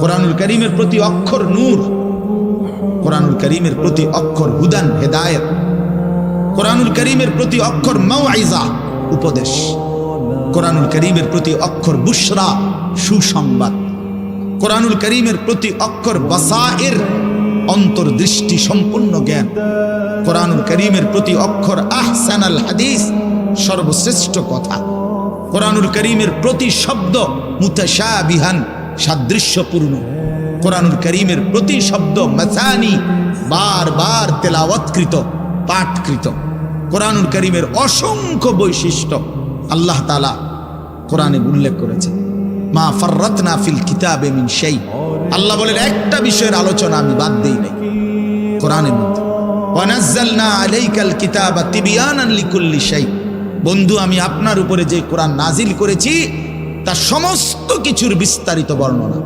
কোরআনুল কারীমের প্রতি অক্ষর নূর, কোরআনুল কারীমের প্রতি অক্ষর হুদান হেদায়েত, কোরআনুল কারীমের প্রতি অক্ষর মাউইজা উপদেশ, কোরআনুল কারীমের প্রতি অক্ষর বুশরা সুসংবাদ, কোরআনুল কারীমের প্রতি অক্ষর বাসায়ের অন্তর্দৃষ্টি সম্পূর্ণ জ্ঞান, কোরআনুল কারীমের প্রতি অক্ষর আহসানাল হাদিস সর্বশ্রেষ্ঠ কথা, কোরআনুল কারীমের প্রতি শব্দ মুতাশাবিহান সাদৃশ্যপূর্ণ, কোরআনুল কারীমের প্রতি শব্দ মাসানি বারবার তেলাওয়াতকৃত পাঠকৃত। কোরআনুল কারীমের অসংখ্য বৈশিষ্ট্য আল্লাহ তাআলা কোরআনে উল্লেখ করেছেন। মা ফাররাতনা ফিল কিতাবে মিন শাই, আল্লাহ বলেন একটা বিষয়ের আলোচনা আমি বাদ দেই নাই কোরআনের মধ্যে। ওয়া নাযালনা আলাইকাল কিতাবা তিবয়ানান লিকুল্লি শাই, বন্ধু আমি আপনার উপরে যে কোরআন নাজিল করেছি তা সমস্ত কিছুর বিস্তারিত বর্ণনা।